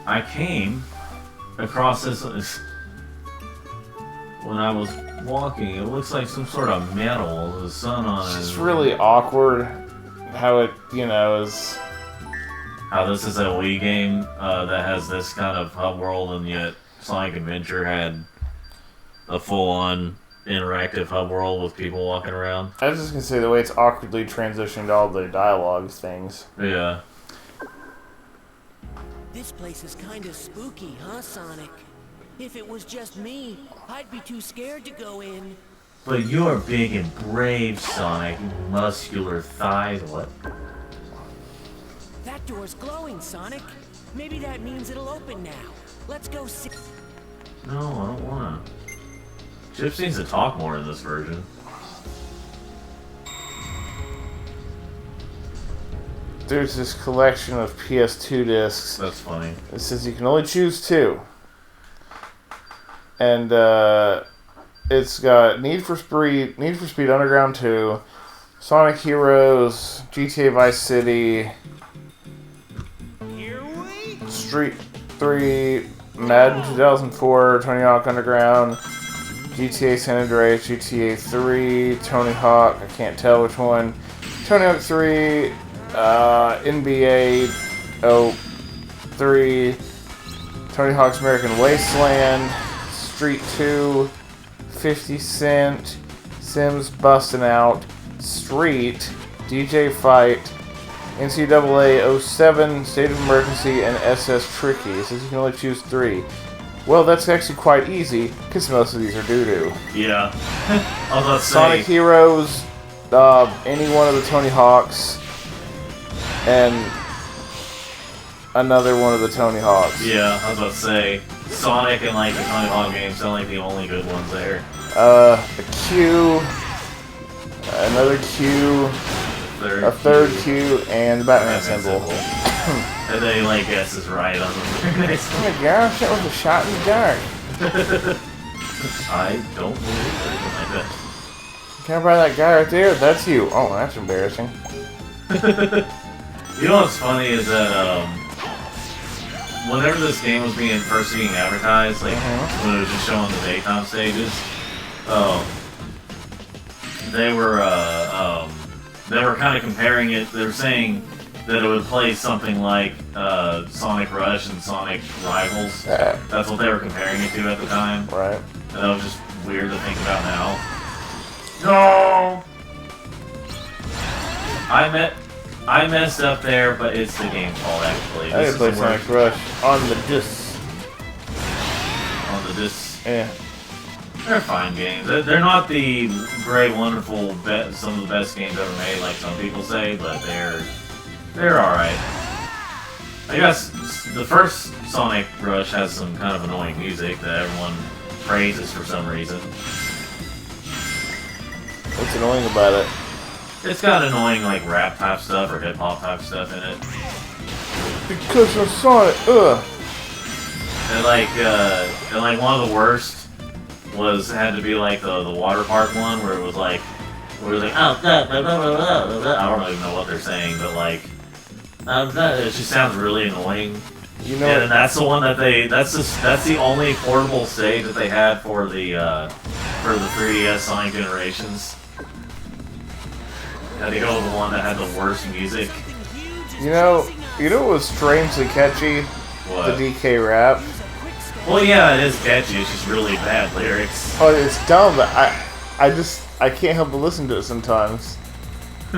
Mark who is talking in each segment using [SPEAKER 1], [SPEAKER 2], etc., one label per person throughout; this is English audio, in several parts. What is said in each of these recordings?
[SPEAKER 1] I came across this when I was walking. It looks like some sort of metal with the sun on it.
[SPEAKER 2] It's just really awkward how it, is...
[SPEAKER 1] How this is a Wii game that has this kind of hub world, and yet Sonic Adventure had a full-on interactive hub world with people walking around.
[SPEAKER 2] I was just going to say the way it's awkwardly transitioned all the dialogue things.
[SPEAKER 1] Yeah.
[SPEAKER 3] This place is kind of spooky, huh, Sonic? If it was just me, I'd be too scared to go in.
[SPEAKER 1] But you're big and brave, Sonic. Muscular thighs. What?
[SPEAKER 3] That door's glowing, Sonic. Maybe that means it'll open now. Let's go see.
[SPEAKER 1] No, I don't wanna. Chips needs to talk more in this version.
[SPEAKER 2] There's this collection of PS2 discs.
[SPEAKER 1] That's funny.
[SPEAKER 2] It says you can only choose 2. And it's got Need for Speed Underground 2, Sonic Heroes, GTA Vice City, Street 3, Madden 2004, Tony Hawk Underground, GTA San Andreas, GTA 3, Tony Hawk, I can't tell which one, Tony Hawk 3, NBA 03, Tony Hawk's American Wasteland, Street 2, 50 Cent, Sims Bustin' Out, Street, DJ Fight, NCAA 07, State of Emergency, and SS Tricky. It says you can only choose 3. Well, that's actually quite easy, because most of these are doo-doo.
[SPEAKER 1] Yeah. I was about to say.
[SPEAKER 2] Sonic Heroes, any one of the Tony Hawks, and another one of the Tony Hawks.
[SPEAKER 1] Yeah, I was about to say. Sonic and like the Tony Hawk games sound like the only good ones there.
[SPEAKER 2] A Q, another Q, a third Q, and the Batman symbol.
[SPEAKER 1] And then he like guesses right on the next
[SPEAKER 2] Oh my gosh, that was a shot in the dark.
[SPEAKER 1] I don't believe anything like that.
[SPEAKER 2] Can I buy that guy right there? That's you. Oh, that's embarrassing.
[SPEAKER 1] You know what's funny is that whenever this game was first being advertised, like when it was just showing the daytime stages, they were kind of comparing it. They were saying that it would play something like Sonic Rush and Sonic Rivals. That's what they were comparing it to at the time.
[SPEAKER 2] Right.
[SPEAKER 1] And that was just weird to think about now. No! I messed up there, but it's the game's fault actually.
[SPEAKER 2] I didn't play Sonic Rush on the disc.
[SPEAKER 1] On the disc?
[SPEAKER 2] Yeah.
[SPEAKER 1] They're fine games. They're not the great, wonderful, some of the best games ever made, like some people say, but they're alright. I guess the first Sonic Rush has some kind of annoying music that everyone praises for some reason.
[SPEAKER 2] What's annoying about it?
[SPEAKER 1] It's got annoying like rap type stuff or hip hop type stuff in it.
[SPEAKER 2] Because of Sonic,
[SPEAKER 1] And like one of the worst had to be like the water park one where it was like oh blah, blah, blah, blah, blah, blah. I don't even know what they're saying, but like it just sounds really annoying.
[SPEAKER 2] You know,
[SPEAKER 1] and that's the one that that's the only portable stage that they had for the 3DS Sonic Generations. Had to go with the one that had the worst music.
[SPEAKER 2] You know what was strangely catchy?
[SPEAKER 1] What?
[SPEAKER 2] The DK rap.
[SPEAKER 1] Well, yeah, it is catchy. It's just really bad lyrics.
[SPEAKER 2] Oh, it's dumb, but I can't help but listen to it sometimes.
[SPEAKER 1] I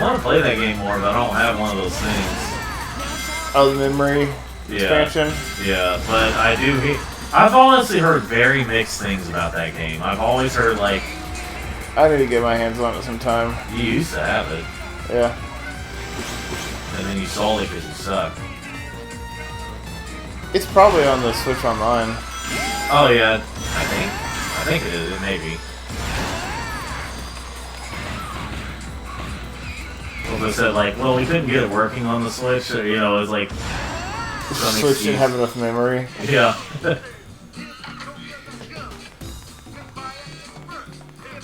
[SPEAKER 1] want to play that game more, but I don't have one of those things.
[SPEAKER 2] Oh, the memory expansion?
[SPEAKER 1] Yeah, but I do. I've honestly heard very mixed things about that game. I've always heard, like...
[SPEAKER 2] I need to get my hands on it sometime.
[SPEAKER 1] You used to have it.
[SPEAKER 2] Yeah.
[SPEAKER 1] And then you sold it because you suck.
[SPEAKER 2] It's probably on the Switch Online.
[SPEAKER 1] Oh, yeah. I think it is. It may be. Well, they said, like, well, we couldn't get it working on the Switch. Or, it was like...
[SPEAKER 2] The Switch didn't have enough memory.
[SPEAKER 1] Yeah.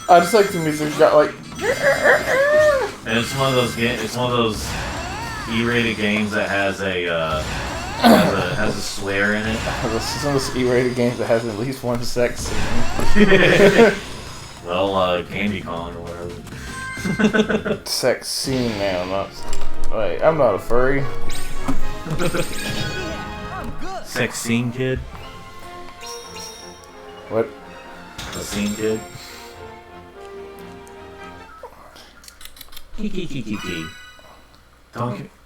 [SPEAKER 2] I just like the music's got like
[SPEAKER 1] And it's one of those E-rated games that has a swear in it.
[SPEAKER 2] Some of those E-rated games that has at least one sex scene.
[SPEAKER 1] Well, Candy Kong or whatever.
[SPEAKER 2] Sex scene now, not. Wait, I'm not a furry.
[SPEAKER 1] Sex scene kid.
[SPEAKER 2] What?
[SPEAKER 1] A scene kid. Kiki.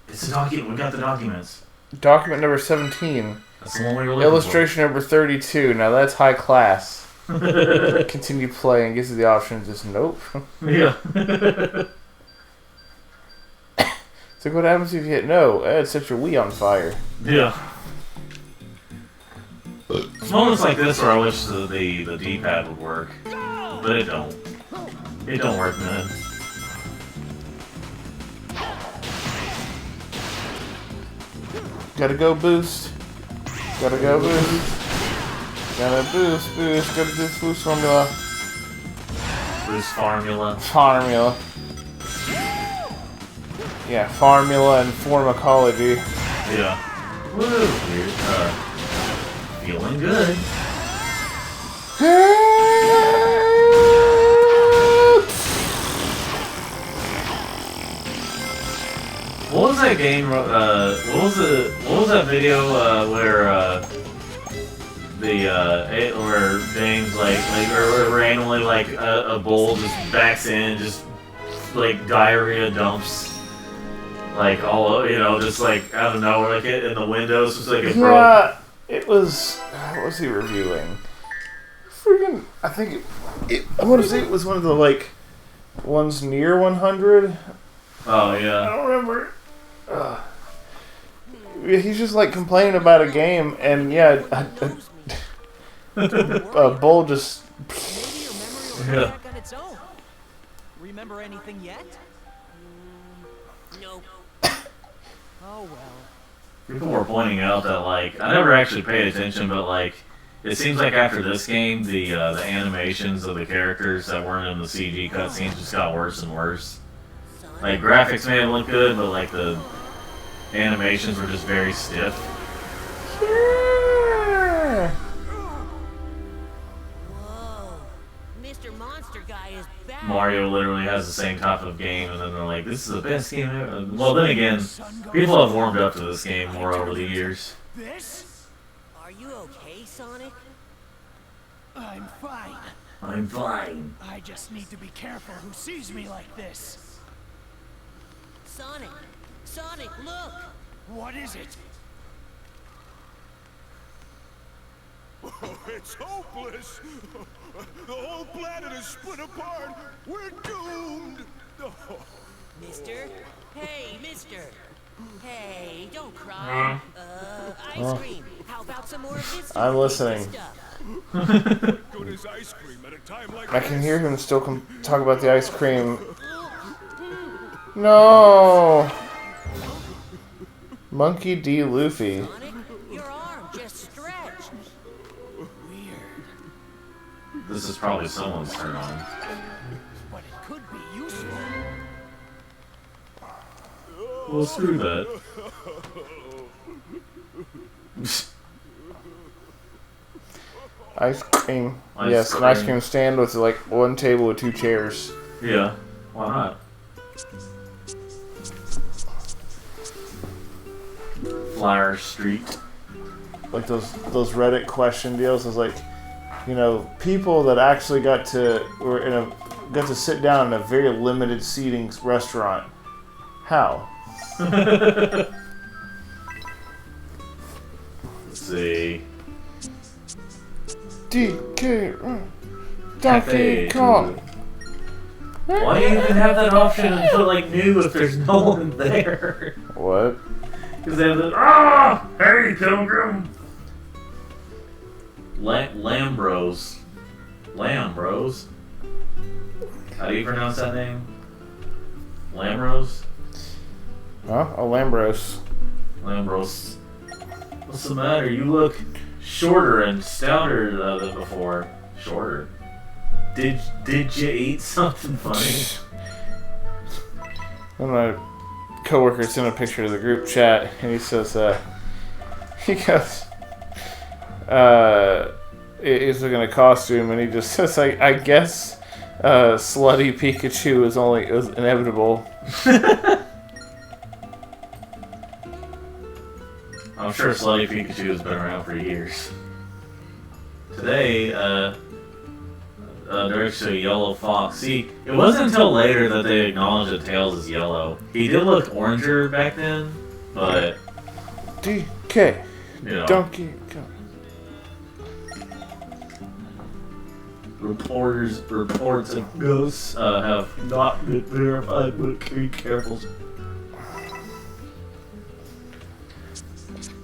[SPEAKER 1] It's a document. We got the documents.
[SPEAKER 2] Document number 17.
[SPEAKER 1] That's the one we were looking
[SPEAKER 2] Illustration number 32. Now that's high class. Continue playing. Gives you the option. Just nope.
[SPEAKER 1] Yeah.
[SPEAKER 2] So what happens if you hit no? It sets your Wii on fire.
[SPEAKER 1] Yeah. It's moments like this where I wish the D-pad would work, but it don't. It don't work, man.
[SPEAKER 2] Gotta go boost. Gotta go boost. Gotta boost. Gotta do boost formula.
[SPEAKER 1] Boost formula.
[SPEAKER 2] Formula. Yeah, formula and pharmacology.
[SPEAKER 1] Yeah. Woo! Feeling good. What was that game? What was that video where where James or randomly a bull just backs in, just like diarrhea dumps, like all just like out of nowhere, like it in the windows, just like it broke.
[SPEAKER 2] Yeah, it was. What was he reviewing? Freaking! I think I want to say it was one of the ones near 100.
[SPEAKER 1] Oh
[SPEAKER 2] I
[SPEAKER 1] yeah.
[SPEAKER 2] don't remember. He's just complaining about a game, and yeah, a bull just.
[SPEAKER 1] Yeah.
[SPEAKER 4] Remember anything yet?
[SPEAKER 3] Nope.
[SPEAKER 4] Oh well.
[SPEAKER 1] People were pointing out that I never actually paid attention, but it seems like after this game, the animations of the characters that weren't in the CG cutscenes just got worse and worse. Like graphics may have looked good, but the animations were just very stiff.
[SPEAKER 2] Yeah.
[SPEAKER 3] Whoa. Mr. Monster Guy is back.
[SPEAKER 1] Mario literally has the same type of game, and then they're like, "This is the best game ever." Well, then again, people have warmed up to this game more over the years.
[SPEAKER 4] This?
[SPEAKER 3] Are you okay, Sonic?
[SPEAKER 4] I'm fine.
[SPEAKER 1] I'm fine.
[SPEAKER 4] I just need to be careful who sees me like this.
[SPEAKER 3] Sonic, look!
[SPEAKER 4] What is it?
[SPEAKER 5] Oh, it's hopeless. The whole planet is split apart. We're doomed. Oh.
[SPEAKER 3] Mister? Hey, mister! Hey, don't cry. Ice cream. How about some more of this?
[SPEAKER 2] I'm listening.
[SPEAKER 3] Stuff?
[SPEAKER 5] Good as ice cream at a time like
[SPEAKER 2] I can hear him still talk about the ice cream. No! Monkey D. Luffy.
[SPEAKER 3] Sonic, your arm just stretched.
[SPEAKER 4] Weird.
[SPEAKER 1] This is probably someone's turn on.
[SPEAKER 4] But it could be useful.
[SPEAKER 1] Well, screw that.
[SPEAKER 2] Ice cream.
[SPEAKER 1] Ice
[SPEAKER 2] Yes, an
[SPEAKER 1] cream.
[SPEAKER 2] ice cream stand with one table with 2 chairs.
[SPEAKER 1] Yeah, why not? Flower Street.
[SPEAKER 2] Like those Reddit question deals. Is people that actually got to sit down in a very limited seating restaurant. How?
[SPEAKER 1] Let's see.
[SPEAKER 2] DK Donkey Kong.
[SPEAKER 1] Why do you even have that option until new if there's no one there?
[SPEAKER 2] What?
[SPEAKER 1] Because they have the hey Pilgrim. Lambros. How do you pronounce that name? Lambros?
[SPEAKER 2] Huh? Oh, Lambros.
[SPEAKER 1] Lambros. What's the matter? You look shorter and stouter than before. Shorter. Did you eat something funny?
[SPEAKER 2] One of my coworkers sent a picture to the group chat, and he says, he goes, he's looking at a costume, and he just says, I guess slutty Pikachu is inevitable.
[SPEAKER 1] I'm sure Slutty Pikachu has been around for years. Today, they're actually a yellow fox. See, it wasn't until later that they acknowledged that Tails is yellow. He did look oranger back then, but...
[SPEAKER 2] DK.
[SPEAKER 1] You know.
[SPEAKER 2] Donkey Kong.
[SPEAKER 1] Reports of ghosts have not been verified, but be careful.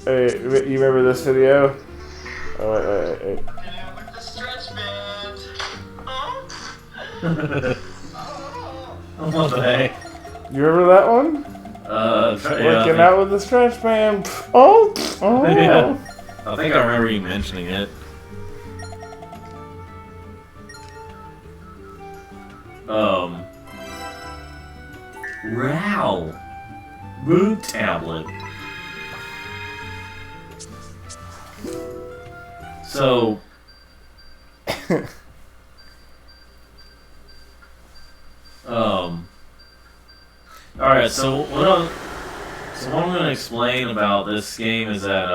[SPEAKER 2] Hey, you remember this video? Oh, wait.
[SPEAKER 6] Yeah, with the stretch band. Oh.
[SPEAKER 1] What the heck?
[SPEAKER 2] You remember that one? Working out with the stretch band. Oh.
[SPEAKER 1] Yeah. I think I remember you mentioning it. Wow. Mood tablet. So, alright, so what I'm going to explain about this game is that,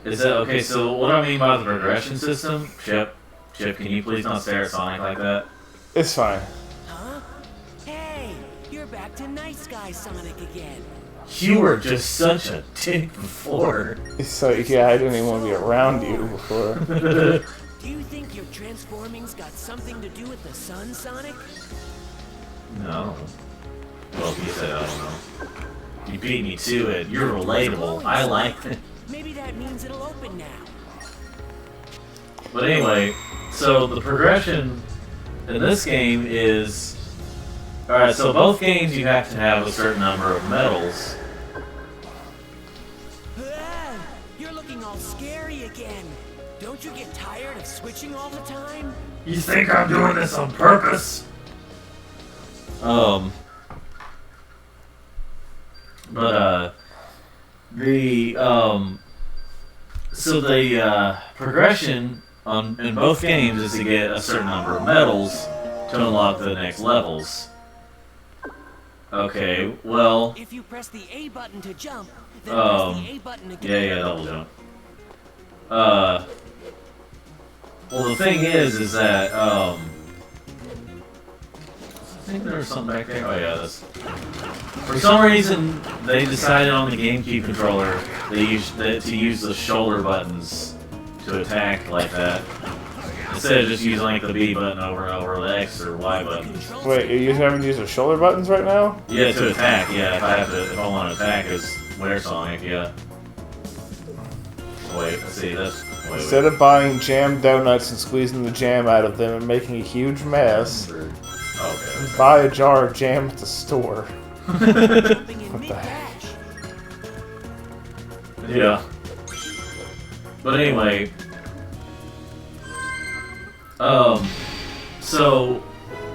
[SPEAKER 1] okay, so what I mean by the progression system, Chip, can you please not stare at Sonic like that?
[SPEAKER 2] It's fine.
[SPEAKER 3] Huh? Hey, you're back to Nice Guy Sonic again.
[SPEAKER 1] You were just such a dick before.
[SPEAKER 2] So, yeah, I didn't even want to be around you before.
[SPEAKER 3] Do you think your transforming's got something to do with the sun, Sonic?
[SPEAKER 1] No. Well, if you said I don't know. You beat me to it. You're relatable. I like it.
[SPEAKER 3] Maybe that means it'll open now.
[SPEAKER 1] But anyway, so the progression in this game is... Alright, so both games you have to have a certain number of medals.
[SPEAKER 3] Ah, you're looking all scary again. Don't you get tired of switching all the time?
[SPEAKER 1] You think I'm doing this on purpose? So the progression in both games is to get a certain number of medals to unlock the next levels. Okay, well...
[SPEAKER 3] If you press the A button to jump, then press the A button again.
[SPEAKER 1] Yeah, double jump. Well, the thing is that, I think there was something back there. Oh, yeah, this. For some reason, they decided on the GameCube controller to use the shoulder buttons to attack like that. Instead of just using like the B button over and over, or the X or Y button.
[SPEAKER 2] Wait, you having to use the shoulder buttons right now?
[SPEAKER 1] Yeah, to attack. Yeah, if I want to attack as Where Sonic. Yeah. Wait, let's see.
[SPEAKER 2] Instead of buying jam donuts and squeezing the jam out of them and making a huge mess,
[SPEAKER 1] Okay.
[SPEAKER 2] buy a jar of jam at the store.
[SPEAKER 3] Jumping in
[SPEAKER 2] What the
[SPEAKER 3] mid-dash.
[SPEAKER 1] Yeah. But anyway, so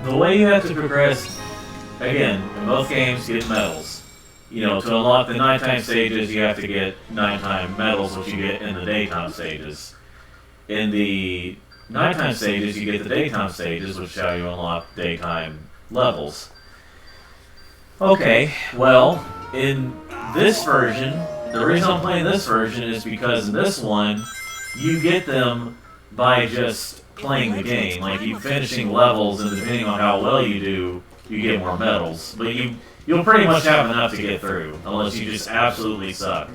[SPEAKER 1] the way you have to progress, again, in both games, get medals. You know, to unlock the nighttime stages, you have to get nighttime medals, which you get in the daytime stages. In the nighttime stages, you get the daytime stages, which is how you unlock daytime levels. Okay, well, in this version, the reason I'm playing this version is because in this one, you get them by just playing the game. Like, you finishing levels, and depending on how well you do, you get more medals. But you'll pretty much have enough to get through, unless you just absolutely suck.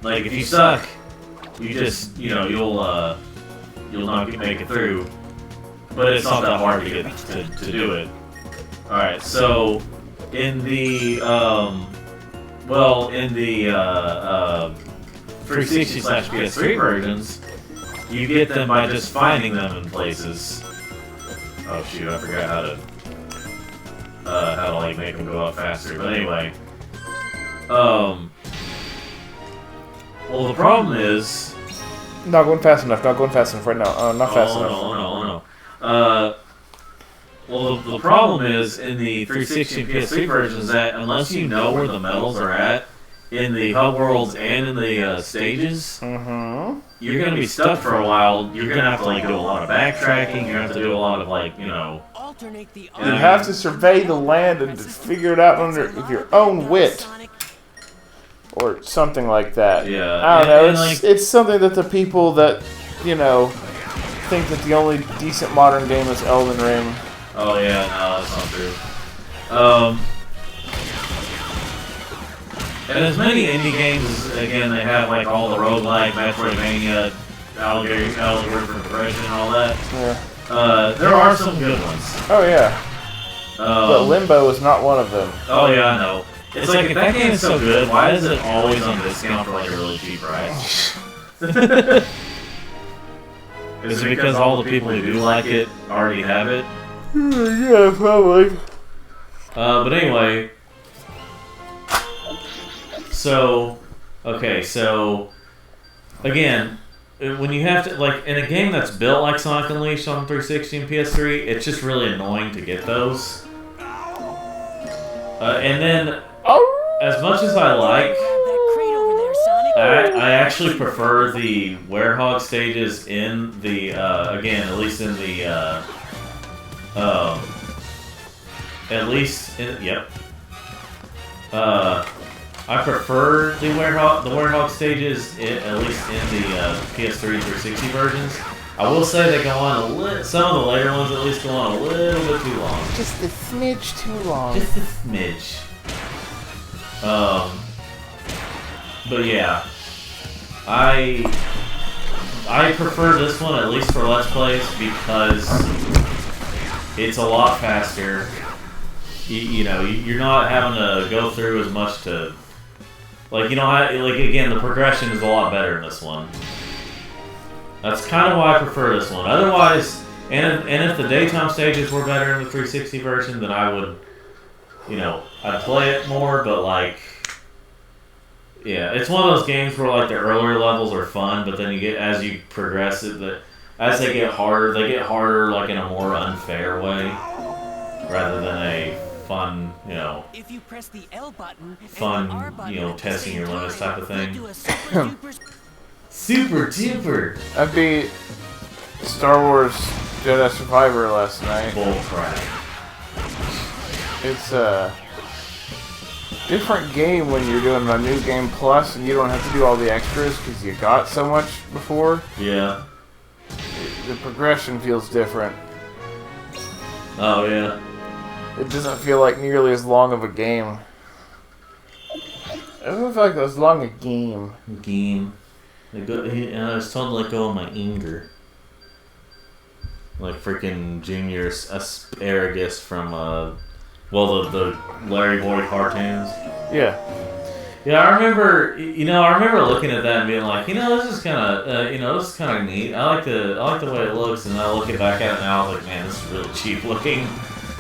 [SPEAKER 1] Like, if you suck, you just, you'll not make it through. But it's not that hard to get to do it. Alright, so in the 360/PS3 versions, you get them by just finding them in places. Oh shoot, I forgot how to like make them go up faster. But anyway, Well, the problem is.
[SPEAKER 2] Not going fast enough. Not going fast enough right now. Not fast enough.
[SPEAKER 1] No. Well, the problem is in the 360 and PS3 versions that unless you know where the medals are at in the hub worlds and in the stages, you're going to be stuck for a while. You're going to have to like do a lot of backtracking. You're going to have to do a lot of like, you know.
[SPEAKER 3] Alternate the
[SPEAKER 2] You have to survey the land and just figure it out under your own wit. Or something like that.
[SPEAKER 1] Yeah.
[SPEAKER 2] I don't know.
[SPEAKER 1] And
[SPEAKER 2] It's something that the people that, you know, think that the only decent modern game is Elden Ring.
[SPEAKER 1] Oh yeah, no, that's not true. And as many indie games, again, they have like all the roguelike, Metroidvania, algorithm progression, and all that.
[SPEAKER 2] Yeah.
[SPEAKER 1] There are some good ones.
[SPEAKER 2] Oh yeah. But Limbo is not one of them.
[SPEAKER 1] Oh yeah, I know. It's like, if that game is so good, why is it always on discount for like a really cheap price? Is it because all the people who do like it already have it?
[SPEAKER 2] Yeah, probably.
[SPEAKER 1] But anyway. So, again, when you have to, like, in a game that's built like Sonic Unleashed on 360 and PS3, it's just really annoying to get those. And then, as much as I like, I actually prefer the Hedgehog stages in the, again, at least in the, I prefer the Hedgehog stages, at least in the PS3 360 versions. I will say they go on some of the later ones at least go on a little bit too long.
[SPEAKER 2] Just a smidge too long.
[SPEAKER 1] Just a smidge. But yeah, I prefer this one at least for Let's Plays because it's a lot faster. You know, you're not having to go through as much to, like, you know, like, again, the progression is a lot better in this one. That's kind of why I prefer this one. Otherwise, and if the daytime stages were better in the 360 version, then I would, you know, I'd play it more, but, like, yeah, it's one of those games where, like, the earlier levels are fun, but then you get, as you progress it, as they get harder, like, in a more unfair way, rather than a fun, you know,
[SPEAKER 3] if you press the L button
[SPEAKER 1] fun,
[SPEAKER 3] and the R button
[SPEAKER 1] you know,
[SPEAKER 3] at the
[SPEAKER 1] testing
[SPEAKER 3] same
[SPEAKER 1] your limits
[SPEAKER 3] time,
[SPEAKER 1] type of thing.
[SPEAKER 3] you'll do a super duper
[SPEAKER 1] Super duper.
[SPEAKER 2] I beat Star Wars Jedi Survivor last night.
[SPEAKER 1] Bull crap.
[SPEAKER 2] It's a different game when you're doing a new game plus and you don't have to do all the extras because you got so much before.
[SPEAKER 1] Yeah.
[SPEAKER 2] The progression feels different.
[SPEAKER 1] Oh yeah.
[SPEAKER 2] It doesn't feel like nearly as long of a game. It doesn't feel like as long a game.
[SPEAKER 1] I was told to let go of my anger. Like freaking Junior Asparagus from, the Larry Boy cartoons.
[SPEAKER 2] Yeah.
[SPEAKER 1] Yeah, I remember looking at that and being like, this is kind of, this is kind of neat. I like the way it looks, and I look back at it now, I was like, man, this is really cheap looking.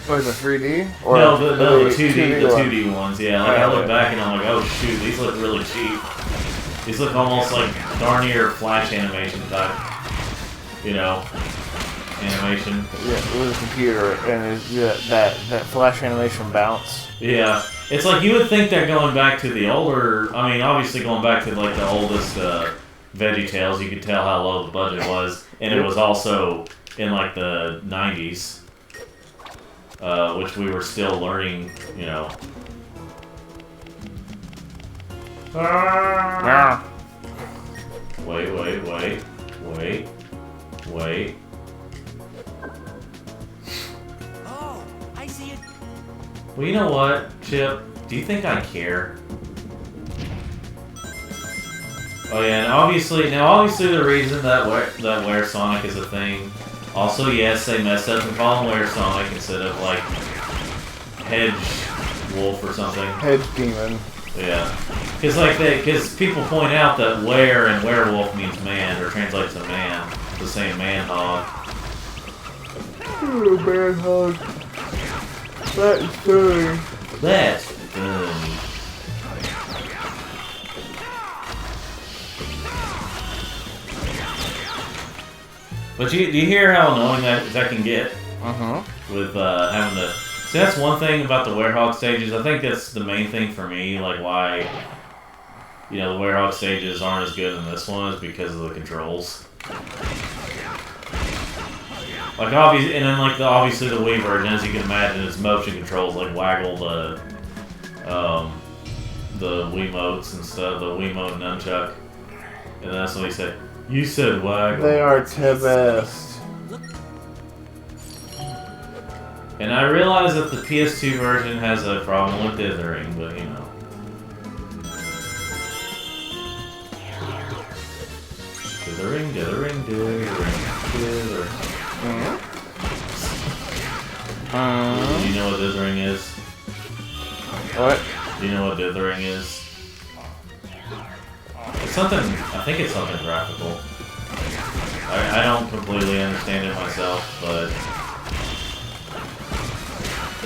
[SPEAKER 2] What, the 3D? Or
[SPEAKER 1] No, the 2D, the
[SPEAKER 2] one?
[SPEAKER 1] 2D ones, yeah. Like, I look back and I'm like, oh shoot, these look really cheap. These look almost like darn near Flash animation type, animation.
[SPEAKER 2] Yeah, with a computer, and that Flash animation bounce.
[SPEAKER 1] Yeah, it's like you would think they're going back to the older. I mean, obviously going back to like the oldest VeggieTales. You could tell how low the budget was, and it was also in like the 90s, which we were still learning. Wait.
[SPEAKER 3] Oh, I see it.
[SPEAKER 1] Well, you know what, Chip? Do you think I care? Oh yeah, and obviously the reason that Where Sonic is a thing. Also, yes, they messed up and called him Where Sonic instead of like Hedge Wolf or something.
[SPEAKER 2] Hedge Demon.
[SPEAKER 1] Yeah, because people point out that were and werewolf means man, or translates to man, the same man hog.
[SPEAKER 2] Oh, man hog. That's funny.
[SPEAKER 1] That's funny. But you hear how annoying that can get with having to. See, that's one thing about the Werehog stages. I think that's the main thing for me, like why the Werehog stages aren't as good in this one is because of the controls. Like obviously, and then like obviously the Wii version, as you can imagine, its motion controls like waggle the Wiimotes and stuff, the Wiimote nunchuck, and that's what he said. You said waggle.
[SPEAKER 2] They are the best.
[SPEAKER 1] And I realize that the PS2 version has a problem with dithering, but you know. Dithering. Do you know what dithering is?
[SPEAKER 2] What?
[SPEAKER 1] Do you know what dithering is? It's something, I think it's something graphical. I don't completely understand it myself, but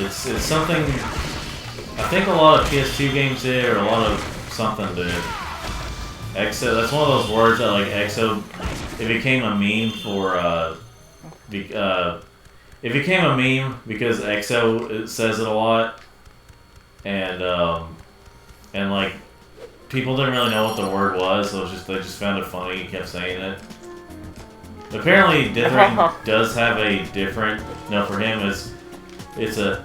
[SPEAKER 1] it's something, I think a lot of PS2 games did, or a lot of something did. EXO, that's one of those words that like EXO, it became a meme for, it became a meme because EXO it says it a lot, and like people didn't really know what the word was, so they just found it funny. He kept saying it. Apparently, dithering does have a different. No, for him it's a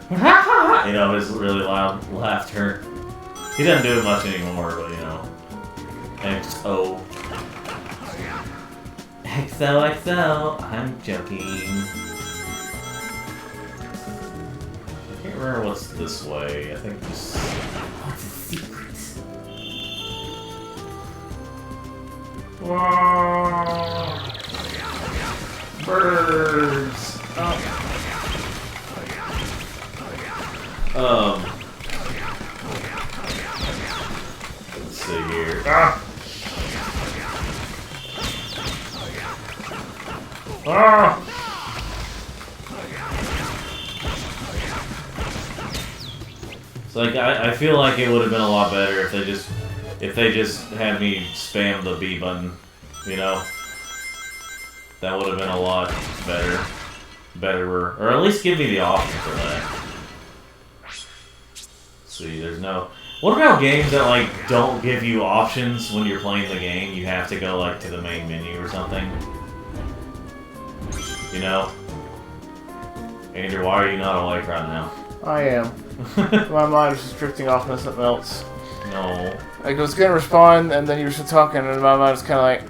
[SPEAKER 1] his really loud laughter. He doesn't do it much anymore, but XO. XOXO. I'm joking. I can't remember what's this way. I think this. What's the secret? Whoa! Birds. Let's see here. It's like I feel like it would have been a lot better if they just had me spam the B button, That would have been a lot betterer, or at least give me the option for that. See, there's no. What about games that like don't give you options when you're playing the game? You have to go like to the main menu or something. Andrew, why are you not awake right now? I
[SPEAKER 2] am. My mind was just drifting off into something else.
[SPEAKER 1] No.
[SPEAKER 2] Like I was gonna respond, and then you were still talking, and my mind was kind of like,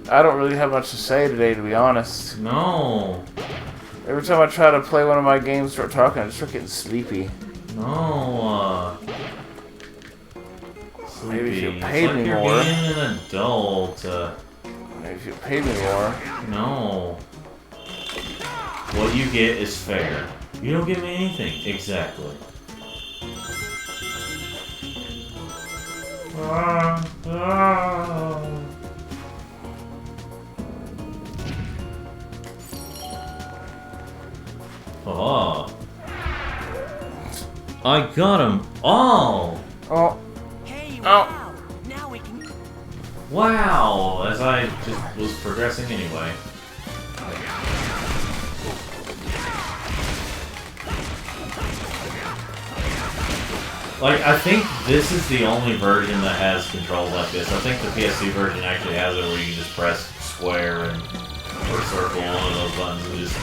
[SPEAKER 2] I don't really have much to say today, to be honest.
[SPEAKER 1] No.
[SPEAKER 2] Every time I try to play one of my games, start talking, I just start getting sleepy.
[SPEAKER 1] No. Sleepy.
[SPEAKER 2] Maybe if you paid me
[SPEAKER 1] you're
[SPEAKER 2] more.
[SPEAKER 1] Being an adult.
[SPEAKER 2] Maybe if you paid me more.
[SPEAKER 1] No. What you get is fair. You don't give me anything. Exactly. Oh. I got them all.
[SPEAKER 2] Oh.
[SPEAKER 3] Hey, wow. Now we can.
[SPEAKER 1] Wow. As I just was progressing anyway. Like, I think this is the only version that has controls like this. I think the PS2 version actually has it where you can just press square or circle, one of those buttons, and just,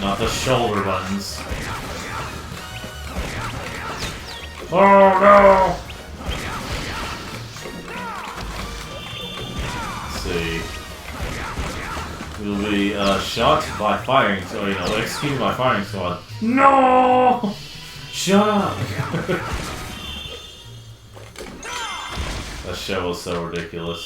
[SPEAKER 1] not the shoulder buttons. Oh no! Let's see. We'll be shot by firing, so executed by firing squad. No! Shut up! That show was so ridiculous.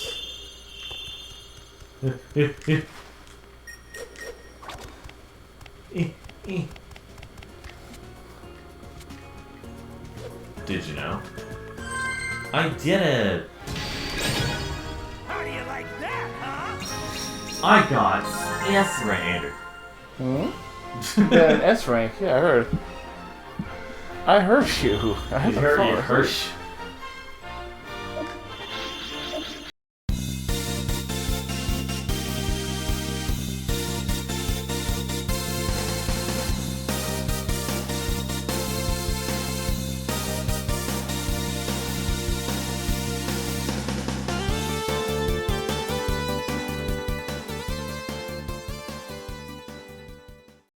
[SPEAKER 1] Did you know? I did it!
[SPEAKER 4] How do you like that, huh?
[SPEAKER 1] I got S rank.
[SPEAKER 2] Yeah, an S rank. Yeah, I heard. I heard you. I
[SPEAKER 1] You heard?